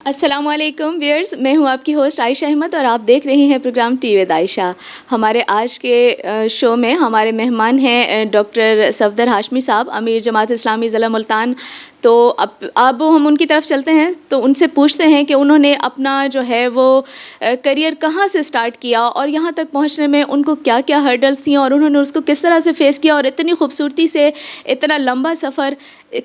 السلام علیکم ویئرز، میں ہوں آپ کی ہوسٹ عائشہ احمد اور آپ دیکھ رہے ہیں پروگرام ٹی ود عائشہ۔ ہمارے آج کے شو میں ہمارے مہمان ہیں ڈاکٹر صفدر ہاشمی صاحب، امیر جماعت اسلامی ضلع ملتان۔ تو اب ہم ان کی طرف چلتے ہیں تو ان سے پوچھتے ہیں کہ انہوں نے اپنا جو ہے وہ کریئر کہاں سے سٹارٹ کیا اور یہاں تک پہنچنے میں ان کو کیا کیا ہرڈلز تھیں اور انہوں نے اس کو کس طرح سے فیس کیا اور اتنی خوبصورتی سے اتنا لمبا سفر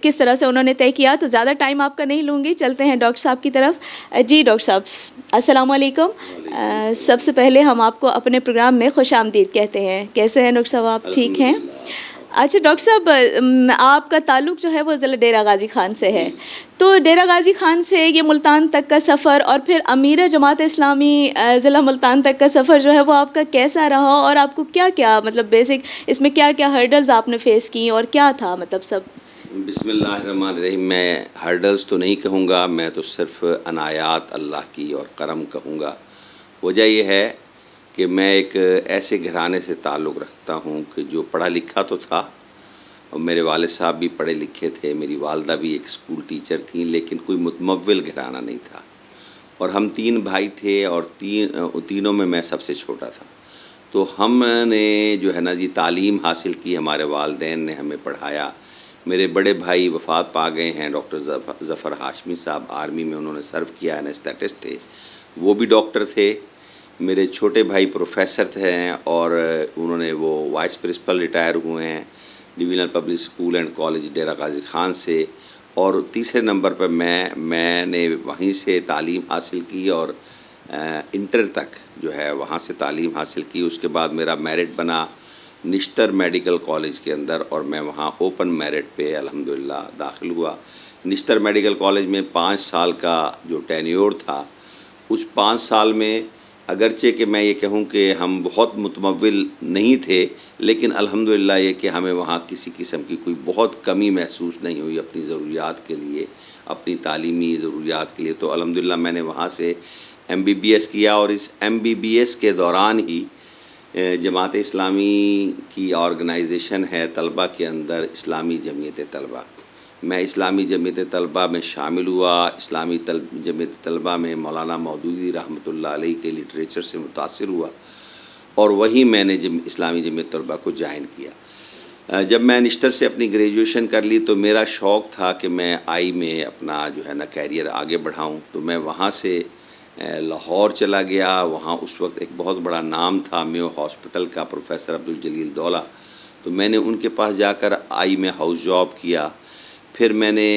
کس طرح سے انہوں نے طے کیا۔ تو زیادہ ٹائم آپ کا نہیں لوں گی، چلتے ہیں ڈاکٹر صاحب کی طرف۔ جی ڈاکٹر صاحب السلام علیکم۔ سب سے پہلے ہم آپ کو اپنے پروگرام میں خوش آمدید کہتے ہیں۔ کیسے ہیں ڈاکٹر صاحب؟ آپ ٹھیک ہیں؟ اچھا ڈاکٹر صاحب، آپ کا تعلق جو ہے وہ ضلع ڈیرہ غازی خان سے ہے، تو ڈیرہ غازی خان سے یہ ملتان تک کا سفر اور پھر امیر جماعت اسلامی ضلع ملتان تک کا سفر جو ہے وہ آپ کا کیسا رہا اور آپ کو کیا کیا مطلب بیسک اس میں کیا کیا ہرڈلز آپ نے فیس کی اور کیا تھا مطلب سب؟ بسم اللہ الرحمن الرحیم۔ میں ہرڈلز تو نہیں کہوں گا، میں تو صرف عنایات اللہ کی اور کرم کہوں گا۔ وجہ یہ ہے کہ میں ایک ایسے گھرانے سے تعلق رکھتا ہوں کہ جو پڑھا لکھا تو تھا، اور میرے والد صاحب بھی پڑھے لکھے تھے، میری والدہ بھی ایک اسکول ٹیچر تھیں، لیکن کوئی متمول گھرانہ نہیں تھا، اور ہم 3 بھائی تھے اور تینوں میں سب سے چھوٹا تھا۔ تو ہم نے جو ہے نا جی تعلیم حاصل کی، ہمارے والدین نے ہمیں پڑھایا۔ میرے بڑے بھائی وفات پا گئے ہیں، ڈاکٹر ظفر ہاشمی صاحب آرمی میں انہوں نے سرو کیا، اینسٹیٹسٹ تھے، وہ بھی ڈاکٹر تھے۔ میرے چھوٹے بھائی پروفیسر تھے اور انہوں نے وہ وائس پرنسپل ریٹائر ہوئے ہیں divisional public school and college Dera Ghazi Khan سے، اور تیسرے نمبر پر میں نے وہیں سے تعلیم حاصل کی اور انٹر تک جو ہے وہاں سے تعلیم حاصل کی۔ اس کے بعد میرا میرٹ بنا نشتر میڈیکل کالج کے اندر، اور میں وہاں اوپن میرٹ پہ الحمدللہ داخل ہوا۔ نشتر میڈیکل کالج میں 5 سال کا جو ٹینیور تھا، اس 5 سال میں اگرچہ کہ میں یہ کہوں کہ ہم بہت متمول نہیں تھے، لیکن الحمدللہ یہ کہ ہمیں وہاں کسی قسم کی کوئی بہت کمی محسوس نہیں ہوئی اپنی ضروریات کے لیے، اپنی تعلیمی ضروریات کے لیے۔ تو الحمدللہ میں نے وہاں سے MBBS کیا، اور اس MBBS کے دوران ہی جماعت اسلامی کی آرگنائزیشن ہے طلبہ کے اندر، اسلامی جمعیت طلبہ۔ میں اسلامی جمعیت طلبہ میں شامل ہوا۔ اسلامی جمعیت طلبہ میں مولانا مودودی رحمۃ اللہ علیہ کے لٹریچر سے متاثر ہوا، اور وہیں میں نے اسلامی جمعیت طلبہ کو جوائن کیا۔ جب میں نشتر سے اپنی گریجویشن کر لی تو میرا شوق تھا کہ میں آئی میں اپنا جو ہے نا کیریئر آگے بڑھاؤں، تو میں وہاں سے لاہور چلا گیا۔ وہاں اس وقت ایک بہت بڑا نام تھا میو ہاسپٹل کا، پروفیسر عبدالجلیل دولہ، تو میں نے ان کے پاس جا کر آئی میں ہاؤس جاب کیا۔ پھر میں نے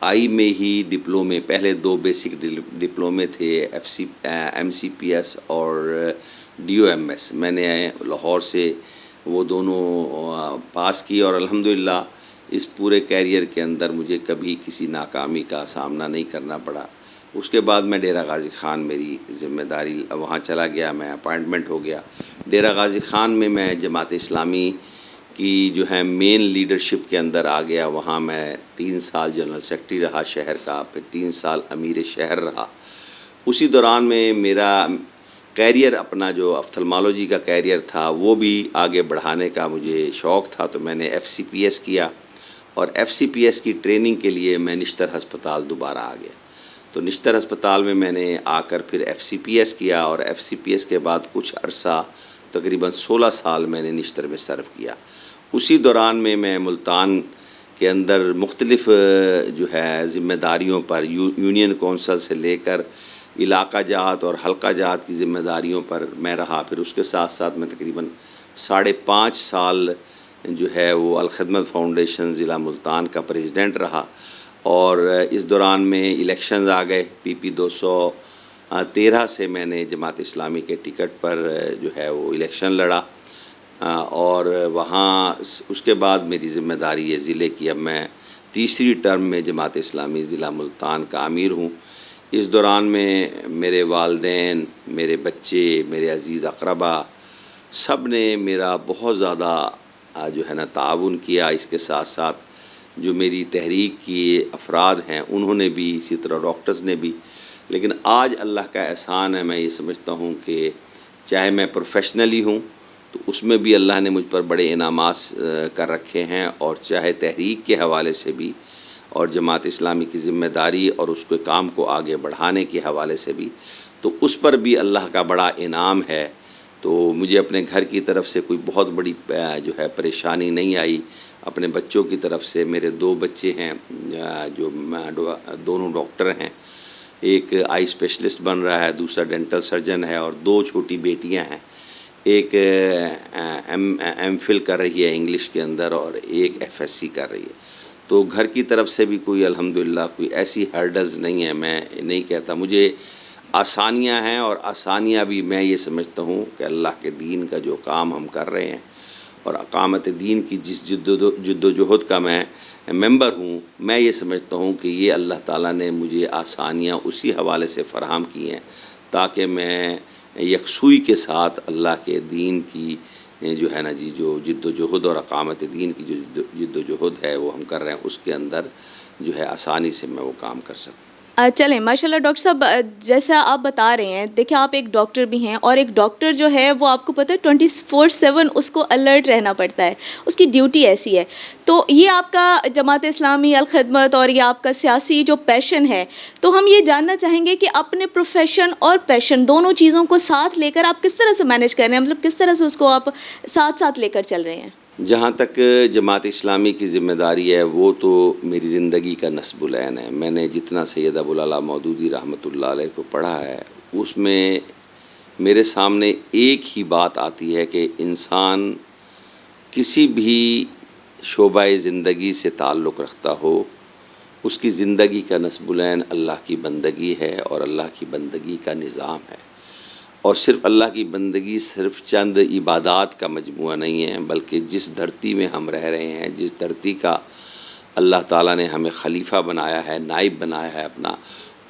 آئی میں ہی ڈپلومے، پہلے 2 بیسک ڈپلومے تھے، MCPS اور DOMS، میں نے لاہور سے وہ دونوں پاس کی، اور الحمدللہ اس پورے کیریئر کے اندر مجھے کبھی کسی ناکامی کا سامنا نہیں کرنا پڑا۔ اس کے بعد میں ڈیرہ غازی خان، میری ذمہ داری وہاں چلا گیا، میں اپائنٹمنٹ ہو گیا ڈیرہ غازی خان میں جماعت اسلامی کی جو ہے مین لیڈرشپ کے اندر آ گیا۔ وہاں میں 3 سال جنرل سیکرٹری رہا شہر کا، پھر 3 سال امیر شہر رہا۔ اسی دوران میں میرا کیریئر، اپنا جو افتھلمالوجی کا کیریئر تھا وہ بھی آگے بڑھانے کا مجھے شوق تھا، تو میں نے FCPS کیا، اور FCPS کی ٹریننگ کے لیے میں نشتر ہسپتال دوبارہ آ گیا۔ تو نشتر ہسپتال میں نے آ کر پھر FCPS کیا، اور FCPS کے بعد کچھ عرصہ تقریباً 16 سال میں نے نشتر میں سرو کیا۔ اسی دوران میں ملتان کے اندر مختلف جو ہے ذمہ داریوں پر، یونین کونسل سے لے کر علاقہ جات اور حلقہ جات کی ذمہ داریوں پر میں رہا۔ پھر اس کے ساتھ ساتھ میں تقریباً 5.5 سال جو ہے وہ الخدمت فاؤنڈیشن ضلع ملتان کا پریزیڈنٹ رہا، اور اس دوران میں الیکشنز آ گئے۔ PP 213 سے میں نے جماعت اسلامی کے ٹکٹ پر جو ہے وہ الیکشن لڑا، اور وہاں اس کے بعد میری ذمہ داری ہے ضلع کی، اب میں تیسری ٹرم میں جماعت اسلامی ضلع ملتان کا امیر ہوں۔ اس دوران میں میرے والدین، میرے بچے، میرے عزیز اقربا، سب نے میرا بہت زیادہ جو ہے نا تعاون کیا۔ اس کے ساتھ ساتھ جو میری تحریک کی افراد ہیں انہوں نے بھی، اسی طرح ڈاکٹرز نے بھی۔ لیکن آج اللہ کا احسان ہے، میں یہ سمجھتا ہوں کہ چاہے میں پروفیشنلی ہوں تو اس میں بھی اللہ نے مجھ پر بڑے انعامات کر رکھے ہیں، اور چاہے تحریک کے حوالے سے بھی اور جماعت اسلامی کی ذمہ داری اور اس کے کام کو آگے بڑھانے کے حوالے سے بھی، تو اس پر بھی اللہ کا بڑا انعام ہے. تو مجھے اپنے گھر کی طرف سے کوئی بہت بڑی جو ہے پریشانی نہیں آئی. اپنے بچوں کی طرف سے میرے 2 بچے ہیں جو دونوں ڈاکٹر ہیں. ایک آئی اسپیشلسٹ بن رہا ہے، دوسرا ڈینٹل سرجن ہے، اور 2 چھوٹی بیٹیاں ہیں. ایک ایم فل کر رہی ہے انگلش کے اندر اور ایک FSC کر رہی ہے. تو گھر کی طرف سے بھی کوئی الحمدللہ کوئی ایسی ہرڈلز نہیں ہے. میں نہیں کہتا، مجھے آسانیاں ہیں، اور آسانیاں بھی میں یہ سمجھتا ہوں کہ اللہ کے دین کا جو کام ہم کر رہے ہیں اور اقامت دین کی جس جد و جہد کا میں ممبر ہوں، میں یہ سمجھتا ہوں کہ یہ اللہ تعالیٰ نے مجھے آسانیاں اسی حوالے سے فراہم کی ہیں تاکہ میں یکسوئی کے ساتھ اللہ کے دین کی جو ہے نا جی جو جد و جہد اور اقامت دین کی جو جد و جہد ہے وہ ہم کر رہے ہیں، اس کے اندر جو ہے آسانی سے میں وہ کام کر سکوں. چلیں ماشاء اللہ ڈاکٹر صاحب، جیسا آپ بتا رہے ہیں، دیکھیں آپ ایک ڈاکٹر بھی ہیں، اور ایک ڈاکٹر جو ہے وہ آپ کو پتہ ہے 24/7 اس کو الرٹ رہنا پڑتا ہے، اس کی ڈیوٹی ایسی ہے. تو یہ آپ کا جماعت اسلامی الخدمت اور یہ آپ کا سیاسی جو پیشن ہے، تو ہم یہ جاننا چاہیں گے کہ اپنے پروفیشن اور پیشن دونوں چیزوں کو ساتھ لے کر آپ کس طرح سے مینیج کر رہے ہیں، مطلب کس طرح سے اس کو آپ ساتھ ساتھ لے کر چل رہے ہیں؟ جہاں تک جماعت اسلامی کی ذمہ داری ہے، وہ تو میری زندگی کا نصب العین ہے. میں نے جتنا سید ابوالعلا مودودی رحمۃ اللہ علیہ کو پڑھا ہے، اس میں میرے سامنے ایک ہی بات آتی ہے کہ انسان کسی بھی شعبہ زندگی سے تعلق رکھتا ہو، اس کی زندگی کا نصب العین اللہ کی بندگی ہے اور اللہ کی بندگی کا نظام ہے. اور صرف اللہ کی بندگی صرف چند عبادات کا مجموعہ نہیں ہے، بلکہ جس دھرتی میں ہم رہ رہے ہیں، جس دھرتی کا اللہ تعالیٰ نے ہمیں خلیفہ بنایا ہے، نائب بنایا ہے اپنا،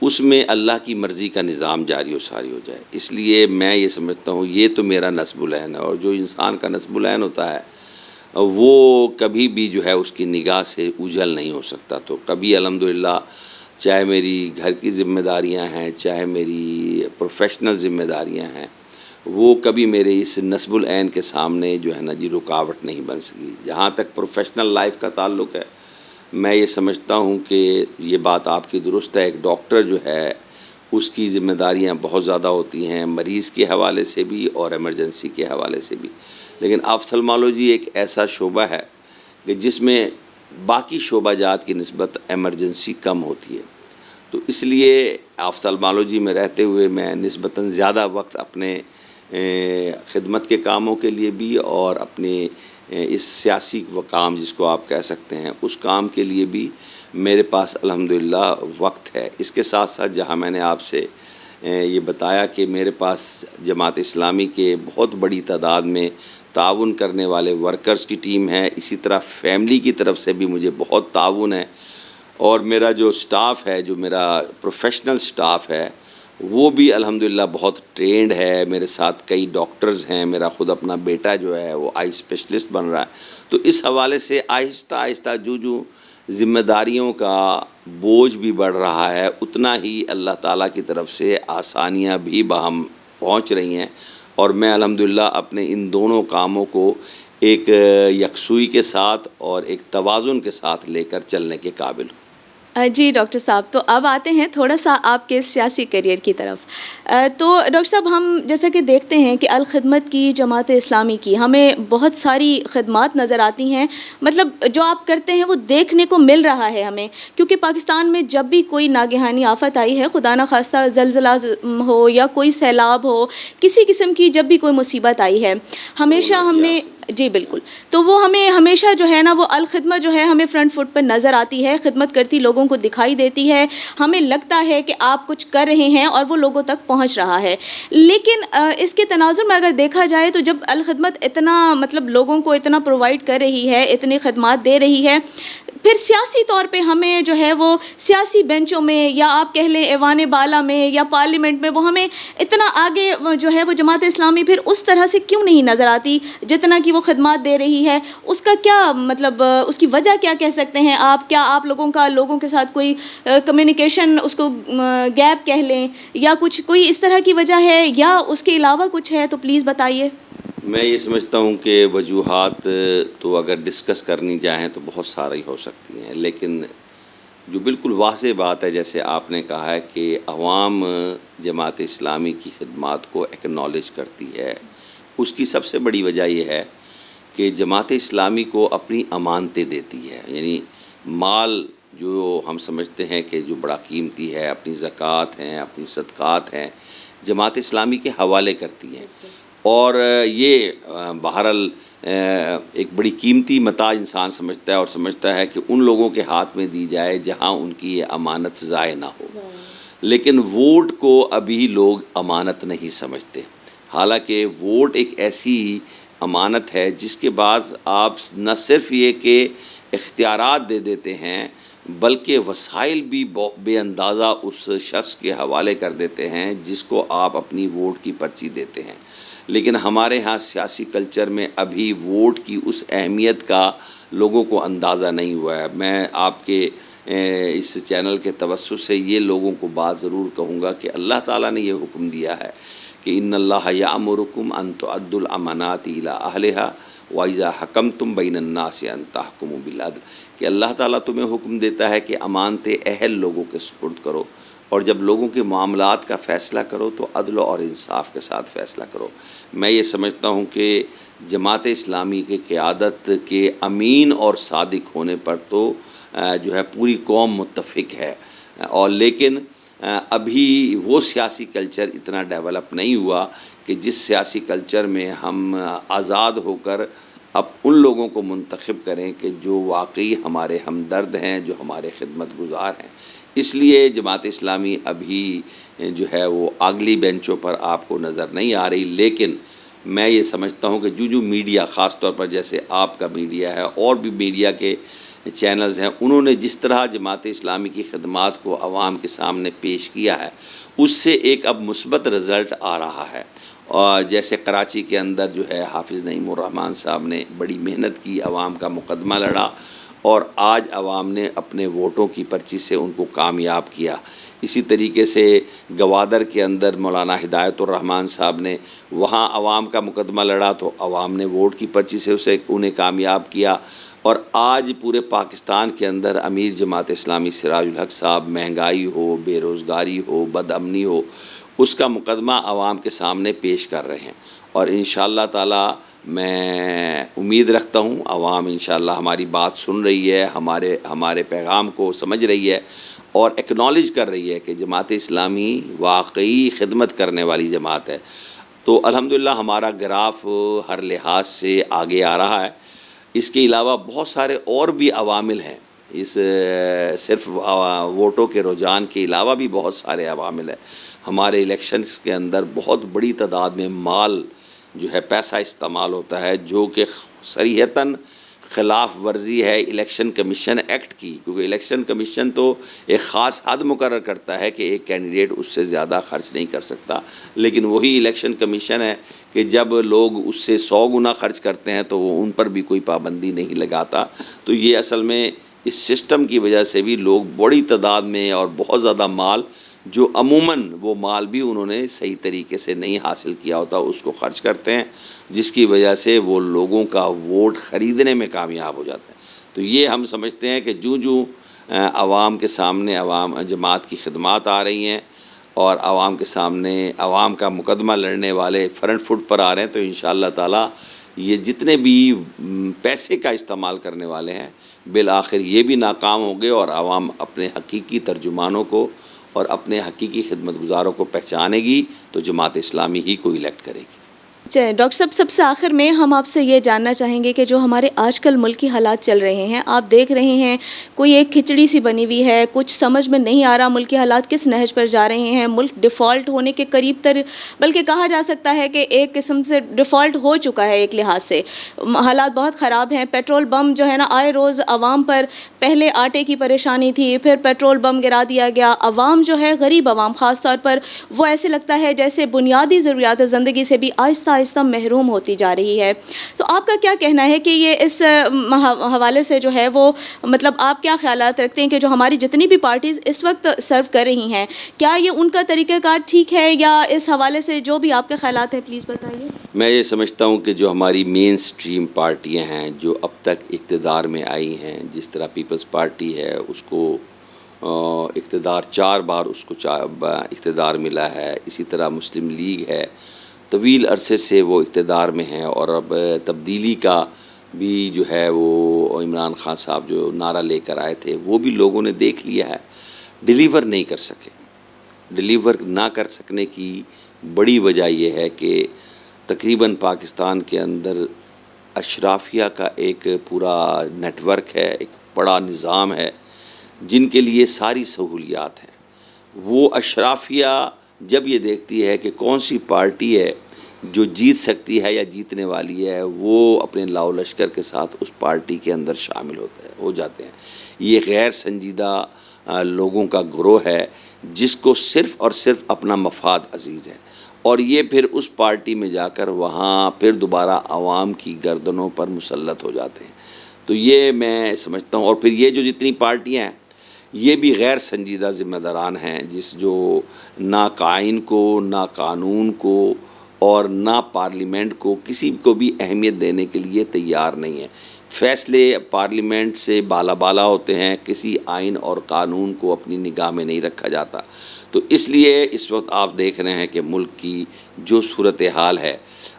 اس میں اللہ کی مرضی کا نظام جاری و ساری ہو جائے. اس لیے میں یہ سمجھتا ہوں یہ تو میرا نصب العین ہے، اور جو انسان کا نصب العین ہوتا ہے وہ کبھی بھی جو ہے اس کی نگاہ سے اوجھل نہیں ہو سکتا. تو کبھی الحمدللہ چاہے میری گھر کی ذمہ داریاں ہیں، چاہے میری پروفیشنل ذمہ داریاں ہیں، وہ کبھی میرے اس نصب العین کے سامنے جو ہے نا جی رکاوٹ نہیں بن سکی. جہاں تک پروفیشنل لائف کا تعلق ہے، میں یہ سمجھتا ہوں کہ یہ بات آپ کی درست ہے. ایک ڈاکٹر جو ہے اس کی ذمہ داریاں بہت زیادہ ہوتی ہیں، مریض کے حوالے سے بھی اور ایمرجنسی کے حوالے سے بھی. لیکن آفتھلمالوجی ایک ایسا شعبہ ہے کہ جس میں باقی شعبہ جات کی نسبت ایمرجنسی کم ہوتی ہے. تو اس لیے آفتھلمالوجی میں رہتے ہوئے میں نسبتاً زیادہ وقت اپنے خدمت کے کاموں کے لیے بھی اور اپنے اس سیاسی کام جس کو آپ کہہ سکتے ہیں اس کام کے لیے بھی میرے پاس الحمدللہ وقت ہے. اس کے ساتھ ساتھ جہاں میں نے آپ سے یہ بتایا کہ میرے پاس جماعت اسلامی کے بہت بڑی تعداد میں تعاون کرنے والے ورکرز کی ٹیم ہے، اسی طرح فیملی کی طرف سے بھی مجھے بہت تعاون ہے. اور میرا جو سٹاف ہے، جو میرا پروفیشنل سٹاف ہے، وہ بھی الحمدللہ بہت ٹرینڈ ہے. میرے ساتھ کئی ڈاکٹرز ہیں، میرا خود اپنا بیٹا جو ہے وہ آئی اسپیشلسٹ بن رہا ہے. تو اس حوالے سے آہستہ آہستہ جو ذمہ داریوں کا بوجھ بھی بڑھ رہا ہے، اتنا ہی اللہ تعالیٰ کی طرف سے آسانیاں بھی باہم پہنچ رہی ہیں. اور میں الحمدللہ اپنے ان دونوں کاموں کو ایک یکسوئی کے ساتھ اور ایک توازن کے ساتھ لے کر چلنے کے قابل ہوں. جی ڈاکٹر صاحب، تو اب آتے ہیں تھوڑا سا آپ کے سیاسی کیریئر کی طرف. تو ڈاکٹر صاحب، ہم جیسا کہ دیکھتے ہیں کہ الخدمت کی جماعت اسلامی کی ہمیں بہت ساری خدمات نظر آتی ہیں، مطلب جو آپ کرتے ہیں وہ دیکھنے کو مل رہا ہے ہمیں. کیونکہ پاکستان میں جب بھی کوئی ناگہانی آفت آئی ہے، خدا نہ خواستہ زلزلہ ہو یا کوئی سیلاب ہو، کسی قسم کی جب بھی کوئی مصیبت آئی ہے، ہمیشہ ہم نے جی بالکل، تو وہ ہمیں ہمیشہ جو ہے نا وہ الخدمت جو ہے ہمیں فرنٹ فٹ پر نظر آتی ہے، خدمت کرتی لوگوں کو دکھائی دیتی ہے. ہمیں لگتا ہے کہ آپ کچھ کر رہے ہیں اور وہ لوگوں تک پہنچ رہا ہے. لیکن اس کے تناظر میں اگر دیکھا جائے تو جب الخدمت اتنا مطلب لوگوں کو اتنا پرووائڈ کر رہی ہے، اتنی خدمات دے رہی ہے، پھر سیاسی طور پہ ہمیں جو ہے وہ سیاسی بینچوں میں یا آپ کہہ لیں ایوان بالا میں یا پارلیمنٹ میں وہ ہمیں اتنا آگے جو ہے وہ جماعت اسلامی پھر اس طرح سے کیوں نہیں نظر آتی جتنا کہ وہ خدمات دے رہی ہے؟ اس کا کیا مطلب، اس کی وجہ کیا کہہ سکتے ہیں آپ؟ کیا آپ لوگوں کے ساتھ کوئی کمیونیکیشن، اس کو گیپ کہہ لیں، یا کچھ کوئی اس طرح کی وجہ ہے، یا اس کے علاوہ کچھ ہے تو پلیز بتائیے. میں یہ سمجھتا ہوں کہ وجوہات تو اگر ڈسکس کرنی چاہیں تو بہت ساری ہو سکتی ہیں، لیکن جو بالکل واضح بات ہے، جیسے آپ نے کہا ہے کہ عوام جماعت اسلامی کی خدمات کو ایکنالج کرتی ہے، اس کی سب سے بڑی وجہ یہ ہے کہ جماعت اسلامی کو اپنی امانتیں دیتی ہے. یعنی مال جو ہم سمجھتے ہیں کہ جو بڑا قیمتی ہے، اپنی زکوٰۃ ہیں، اپنی صدقات ہیں، جماعت اسلامی کے حوالے کرتی ہے. اور یہ بہرحال ایک بڑی قیمتی متاع انسان سمجھتا ہے، اور سمجھتا ہے کہ ان لوگوں کے ہاتھ میں دی جائے جہاں ان کی یہ امانت ضائع نہ ہو. لیکن ووٹ کو ابھی لوگ امانت نہیں سمجھتے، حالانکہ ووٹ ایک ایسی امانت ہے جس کے بعد آپ نہ صرف یہ کہ اختیارات دے دیتے ہیں بلکہ وسائل بھی بے اندازہ اس شخص کے حوالے کر دیتے ہیں جس کو آپ اپنی ووٹ کی پرچی دیتے ہیں. لیکن ہمارے ہاں سیاسی کلچر میں ابھی ووٹ کی اس اہمیت کا لوگوں کو اندازہ نہیں ہوا ہے. میں آپ کے اس چینل کے توسط سے یہ لوگوں کو بات ضرور کہوں گا کہ اللہ تعالیٰ نے یہ حکم دیا ہے کہ ان اللہ یأمرکم ان تؤدوا الامانات الی اہلہا وَإِذَا حَكَمْتُمْ بَيْنَ النَّاسِ أَن تَحْكُمُوا بِالْعَدْلِ، کہ اللہ تعالیٰ تمہیں حکم دیتا ہے کہ امانتیں اہل لوگوں کے سپرد کرو، اور جب لوگوں کے معاملات کا فیصلہ کرو تو عدل اور انصاف کے ساتھ فیصلہ کرو. میں یہ سمجھتا ہوں کہ جماعت اسلامی کی قیادت کے امین اور صادق ہونے پر تو جو ہے پوری قوم متفق ہے، اور لیکن ابھی وہ سیاسی کلچر اتنا ڈیولپ نہیں ہوا کہ جس سیاسی کلچر میں ہم آزاد ہو کر اب ان لوگوں کو منتخب کریں کہ جو واقعی ہمارے ہمدرد ہیں، جو ہمارے خدمت گزار ہیں. اس لیے جماعت اسلامی ابھی جو ہے وہ اگلی بینچوں پر آپ کو نظر نہیں آ رہی. لیکن میں یہ سمجھتا ہوں کہ جو میڈیا، خاص طور پر جیسے آپ کا میڈیا ہے اور بھی میڈیا کے چینلز ہیں، انہوں نے جس طرح جماعت اسلامی کی خدمات کو عوام کے سامنے پیش کیا ہے، اس سے ایک اب مثبت رزلٹ آ رہا ہے. اور جیسے کراچی کے اندر جو ہے حافظ نعیم الرحمن صاحب نے بڑی محنت کی، عوام کا مقدمہ لڑا، اور آج عوام نے اپنے ووٹوں کی پرچی سے ان کو کامیاب کیا. اسی طریقے سے گوادر کے اندر مولانا ہدایت الرحمن صاحب نے وہاں عوام کا مقدمہ لڑا تو عوام نے ووٹ کی پرچی سے انہیں کامیاب کیا. اور آج پورے پاکستان کے اندر امیر جماعت اسلامی سراج الحق صاحب، مہنگائی ہو، بے روزگاری ہو، بد امنی ہو، اس کا مقدمہ عوام کے سامنے پیش کر رہے ہیں. اور انشاءاللہ تعالی میں امید رکھتا ہوں عوام انشاءاللہ ہماری بات سن رہی ہے، ہمارے پیغام کو سمجھ رہی ہے اور ایکنالج کر رہی ہے کہ جماعت اسلامی واقعی خدمت کرنے والی جماعت ہے. تو الحمدللہ ہمارا گراف ہر لحاظ سے آگے آ رہا ہے. اس کے علاوہ بہت سارے اور بھی عوامل ہیں، اس صرف ووٹوں کے رجحان کے علاوہ بھی بہت سارے عوامل ہیں. ہمارے الیکشنز کے اندر بہت بڑی تعداد میں مال جو ہے پیسہ استعمال ہوتا ہے، جو کہ صریحتاً خلاف ورزی ہے الیکشن کمیشن ایکٹ کی، کیونکہ الیکشن کمیشن تو ایک خاص حد مقرر کرتا ہے کہ ایک کینڈیڈیٹ اس سے زیادہ خرچ نہیں کر سکتا، لیکن وہی الیکشن کمیشن ہے کہ جب لوگ اس سے 100 گنا خرچ کرتے ہیں تو وہ ان پر بھی کوئی پابندی نہیں لگاتا. تو یہ اصل میں اس سسٹم کی وجہ سے بھی لوگ بڑی تعداد میں اور بہت زیادہ مال، جو عموماً وہ مال بھی انہوں نے صحیح طریقے سے نہیں حاصل کیا ہوتا، اس کو خرچ کرتے ہیں، جس کی وجہ سے وہ لوگوں کا ووٹ خریدنے میں کامیاب ہو جاتے ہیں. تو یہ ہم سمجھتے ہیں کہ جو عوام کے سامنے عوام جماعت کی خدمات آ رہی ہیں اور عوام کے سامنے عوام کا مقدمہ لڑنے والے فرنٹ فٹ پر آ رہے ہیں، تو انشاءاللہ تعالی یہ جتنے بھی پیسے کا استعمال کرنے والے ہیں بالآخر یہ بھی ناکام ہوں گے، اور عوام اپنے حقیقی ترجمانوں کو اور اپنے حقیقی خدمت گزاروں کو پہچانے گی تو جماعت اسلامی ہی کو الیکٹ کرے گی. ڈاکٹر صاحب، سب سے آخر میں ہم آپ سے یہ جاننا چاہیں گے کہ جو ہمارے آج کل ملکی حالات چل رہے ہیں، آپ دیکھ رہے ہیں کوئی ایک کھچڑی سی بنی ہوئی ہے، کچھ سمجھ میں نہیں آ رہا ملکی حالات کس نہج پر جا رہے ہیں، ملک ڈیفالٹ ہونے کے قریب تر، بلکہ کہا جا سکتا ہے کہ ایک قسم سے ڈیفالٹ ہو چکا ہے. ایک لحاظ سے حالات بہت خراب ہیں. پیٹرول بم جو ہے نا آئے روز عوام پر، پہلے آٹے کی پریشانی تھی، پھر پیٹرول بم گرا دیا گیا. عوام جو ہے، غریب عوام خاص طور پر، وہ ایسے لگتا ہے جیسے بنیادی ضروریات زندگی سے بھی آہستہ آہستہ محروم ہوتی جا رہی ہے. تو آپ کا کیا کہنا ہے کہ یہ اس حوالے سے جو ہے وہ مطلب آپ کیا خیالات رکھتے ہیں کہ جو ہماری جتنی بھی پارٹیز اس وقت سرو کر رہی ہیں، کیا یہ ان کا طریقہ کار ٹھیک ہے، یا اس حوالے سے جو بھی آپ کے خیالات ہیں پلیز بتائیے. میں یہ سمجھتا ہوں کہ جو ہماری مین سٹریم پارٹیاں ہیں جو اب تک اقتدار میں آئی ہیں، جس طرح پیپلز پارٹی ہے، اس کو اقتدار 4 بار اس کو اقتدار ملا ہے. اسی طرح مسلم لیگ ہے، طویل عرصے سے وہ اقتدار میں ہے، اور اب تبدیلی کا بھی جو ہے وہ عمران خان صاحب جو نعرہ لے کر آئے تھے وہ بھی لوگوں نے دیکھ لیا ہے. ڈیلیور نہیں کر سکے. ڈیلیور نہ کر سکنے کی بڑی وجہ یہ ہے کہ تقریباً پاکستان کے اندر اشرافیہ کا ایک پورا نیٹ ورک ہے، ایک بڑا نظام ہے جن کے لیے ساری سہولیات ہیں. وہ اشرافیہ جب یہ دیکھتی ہے کہ کون سی پارٹی ہے جو جیت سکتی ہے یا جیتنے والی ہے، وہ اپنے لاؤ لشکر کے ساتھ اس پارٹی کے اندر شامل ہو جاتے ہیں. یہ غیر سنجیدہ لوگوں کا گروہ ہے جس کو صرف اور صرف اپنا مفاد عزیز ہے، اور یہ پھر اس پارٹی میں جا کر وہاں پھر دوبارہ عوام کی گردنوں پر مسلط ہو جاتے ہیں. تو یہ میں سمجھتا ہوں. اور پھر یہ جو جتنی پارٹیاں ہیں یہ بھی غیر سنجیدہ ذمہ داران ہیں جو نہ آئین کو، نہ قانون کو، اور نہ پارلیمنٹ کو کسی کو بھی اہمیت دینے کے لیے تیار نہیں ہے. فیصلے پارلیمنٹ سے بالا ہوتے ہیں، کسی آئین اور قانون کو اپنی نگاہ میں نہیں رکھا جاتا. تو اس لیے اس وقت آپ دیکھ رہے ہیں کہ ملک کی جو صورتحال ہے،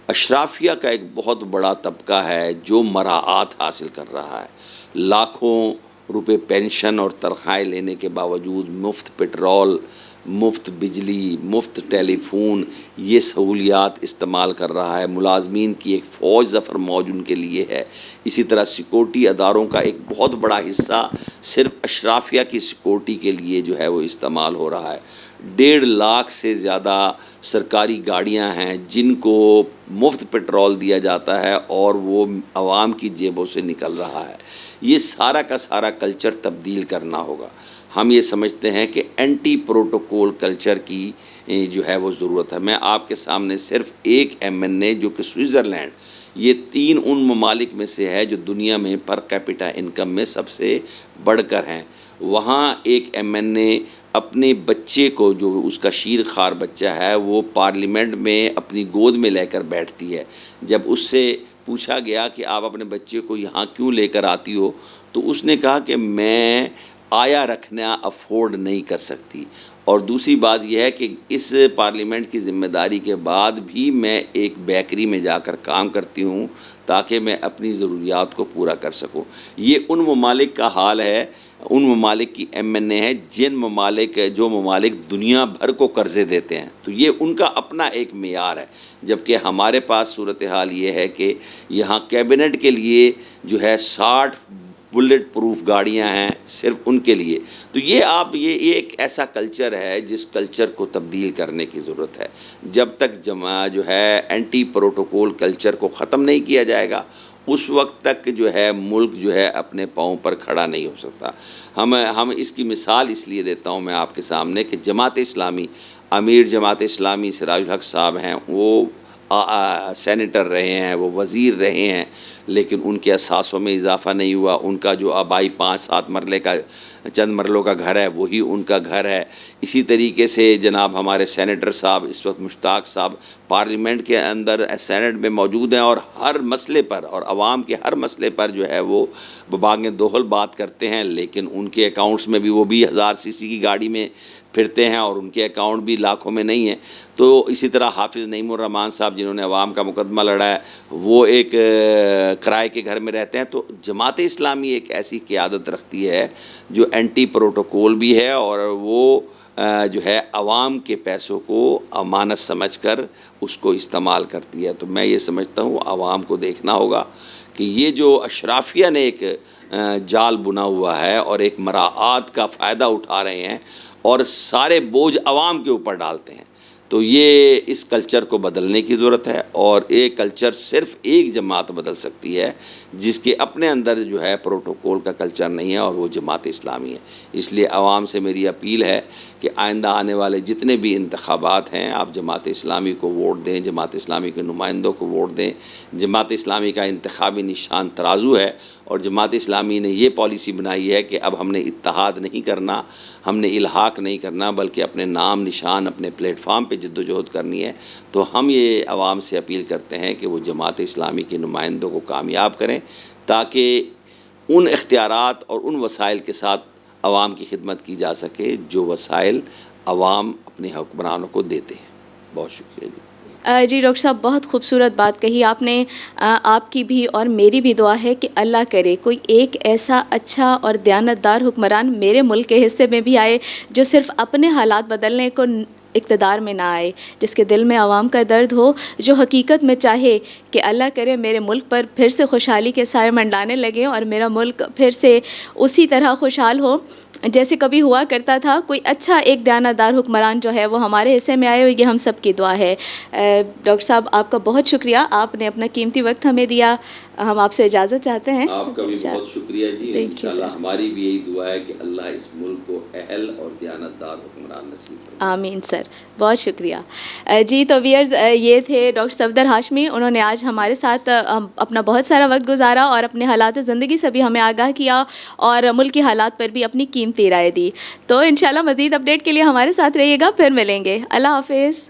اشرافیہ کا ایک بہت بڑا طبقہ ہے جو مراعات حاصل کر رہا ہے. لاکھوں روپے پینشن اور تنخواہیں لینے کے باوجود مفت پٹرول، مفت بجلی، مفت ٹیلی فون، یہ سہولیات استعمال کر رہا ہے. ملازمین کی ایک فوج ظفر موج ان کے لیے ہے. اسی طرح سیکورٹی اداروں کا ایک بہت بڑا حصہ صرف اشرافیہ کی سیکورٹی کے لیے جو ہے وہ استعمال ہو رہا ہے. 1.5 لاکھ سے زیادہ سرکاری گاڑیاں ہیں جن کو مفت پٹرول دیا جاتا ہے اور وہ عوام کی جیبوں سے نکل رہا ہے. یہ سارا کا سارا کلچر تبدیل کرنا ہوگا. ہم یہ سمجھتے ہیں کہ اینٹی پروٹوکول کلچر کی جو ہے وہ ضرورت ہے. میں آپ کے سامنے صرف ایک MNA جو کہ سوئٹزرلینڈ، یہ 3 ان ممالک میں سے ہے جو دنیا میں پر کیپٹا انکم میں سب سے بڑھ کر ہیں. وہاں ایک MNA اپنے بچے کو، جو اس کا شیر خوار بچہ ہے، وہ پارلیمنٹ میں اپنی گود میں لے کر بیٹھتی ہے. جب اس سے پوچھا گیا کہ آپ اپنے بچے کو یہاں کیوں لے کر آتی ہو، تو اس نے کہا کہ میں آیا رکھنا افورڈ نہیں کر سکتی. اور دوسری بات یہ ہے کہ اس پارلیمنٹ کی ذمہ داری کے بعد بھی میں ایک بیکری میں جا کر کام کرتی ہوں تاکہ میں اپنی ضروریات کو پورا کر سکوں. یہ ان ممالک کا حال ہے، ان ممالک کی MNA ہے جو ممالک دنیا بھر کو قرضے دیتے ہیں. تو یہ ان کا اپنا ایک معیار ہے، جبکہ ہمارے پاس صورتحال یہ ہے کہ یہاں کیبنٹ کے لیے جو ہے 60 بلٹ پروف گاڑیاں ہیں صرف ان کے لیے. تو یہ ایک ایسا کلچر ہے جس کلچر کو تبدیل کرنے کی ضرورت ہے. جب تک جو ہے اینٹی پروٹوکول کلچر کو ختم نہیں کیا جائے گا اس وقت تک جو ہے ملک جو ہے اپنے پاؤں پر کھڑا نہیں ہو سکتا. ہم اس کی مثال اس لیے دیتا ہوں میں آپ کے سامنے کہ جماعت اسلامی، امیر جماعت اسلامی سراج الحق صاحب ہیں، وہ سینیٹر رہے ہیں، وہ وزیر رہے ہیں، لیکن ان کے اثاثوں میں اضافہ نہیں ہوا. ان کا جو آبائی 5-7 مرلے کا چند مرلوں کا گھر ہے وہی ان کا گھر ہے. اسی طریقے سے جناب ہمارے سینیٹر صاحب اس وقت مشتاق صاحب پارلیمنٹ کے اندر سینٹ میں موجود ہیں، اور ہر مسئلے پر اور عوام کے ہر مسئلے پر جو ہے وہ ببانگ دوہل بات کرتے ہیں، لیکن ان کے اکاؤنٹس میں بھی وہ بھی 1000 cc کی گاڑی میں پھرتے ہیں اور ان کے اکاؤنٹ بھی لاکھوں میں نہیں ہیں. تو اسی طرح حافظ نعیم الرحمان صاحب جنہوں نے عوام کا مقدمہ لڑا ہے وہ ایک کرائے کے گھر میں رہتے ہیں. تو جماعت اسلامی ایک ایسی قیادت رکھتی ہے جو اینٹی پروٹوکول بھی ہے، اور وہ جو ہے عوام کے پیسوں کو امانت سمجھ کر اس کو استعمال کرتی ہے. تو میں یہ سمجھتا ہوں عوام کو دیکھنا ہوگا کہ یہ جو اشرافیہ نے ایک جال بنا ہوا ہے اور ایک مراعات کا فائدہ اٹھا رہے ہیں اور سارے بوجھ عوام کے اوپر ڈالتے ہیں، تو یہ اس کلچر کو بدلنے کی ضرورت ہے. اور ایک کلچر صرف ایک جماعت بدل سکتی ہے جس کے اپنے اندر جو ہے پروٹوکول کا کلچر نہیں ہے، اور وہ جماعت اسلامی ہے. اس لیے عوام سے میری اپیل ہے کہ آئندہ آنے والے جتنے بھی انتخابات ہیں آپ جماعت اسلامی کو ووٹ دیں، جماعت اسلامی کے نمائندوں کو ووٹ دیں. جماعت اسلامی کا انتخابی نشان ترازو ہے، اور جماعت اسلامی نے یہ پالیسی بنائی ہے کہ اب ہم نے اتحاد نہیں کرنا، ہم نے الحاق نہیں کرنا، بلکہ اپنے نام نشان اپنے پلیٹ فارم پہ جد و جہد کرنی ہے. تو ہم یہ عوام سے اپیل کرتے ہیں کہ وہ جماعت اسلامی کے نمائندوں کو کامیاب کریں تاکہ ان اختیارات اور ان وسائل کے ساتھ عوام کی خدمت کی جا سکے جو وسائل عوام اپنے حکمرانوں کو دیتے ہیں. بہت شکریہ جی. جی ڈاکٹر صاحب بہت خوبصورت بات کہی آپ نے. آپ کی بھی اور میری بھی دعا ہے کہ اللہ کرے کوئی ایک ایسا اچھا اور دیانتدار حکمران میرے ملک کے حصے میں بھی آئے جو صرف اپنے حالات بدلنے کو اقتدار میں نہ آئے, جس کے دل میں عوام کا درد ہو, جو حقیقت میں چاہے کہ اللہ کرے میرے ملک پر پھر سے خوشحالی کے سائے منڈانے لگے اور میرا ملک پھر سے اسی طرح خوشحال ہو جیسے کبھی ہوا کرتا تھا. کوئی اچھا ایک دیانتدار حکمران جو ہے وہ ہمارے حصے میں آئے, یہ ہم سب کی دعا ہے. ڈاکٹر صاحب آپ کا بہت شکریہ, آپ نے اپنا قیمتی وقت ہمیں دیا. ہم آپ سے اجازت چاہتے ہیں. آپ کا بھی بہت شکریہ جی. انشاءاللہ ہماری بھی یہی دعا ہے کہ اللہ اس ملک کو اہل اور دیانتدار حکمران نصیب فرمائے. آمین سر, بہت شکریہ. جی تو ویئرز, یہ تھے ڈاکٹر صفدر ہاشمی. انہوں نے آج ہمارے ساتھ اپنا بہت سارا وقت گزارا اور اپنے حالات زندگی سے بھی ہمیں آگاہ کیا اور ملکی حالات پر بھی اپنی قیمتی رائے دی. تو انشاءاللہ مزید اپڈیٹ کے لیے ہمارے ساتھ رہیے گا, پھر ملیں گے. اللہ حافظ.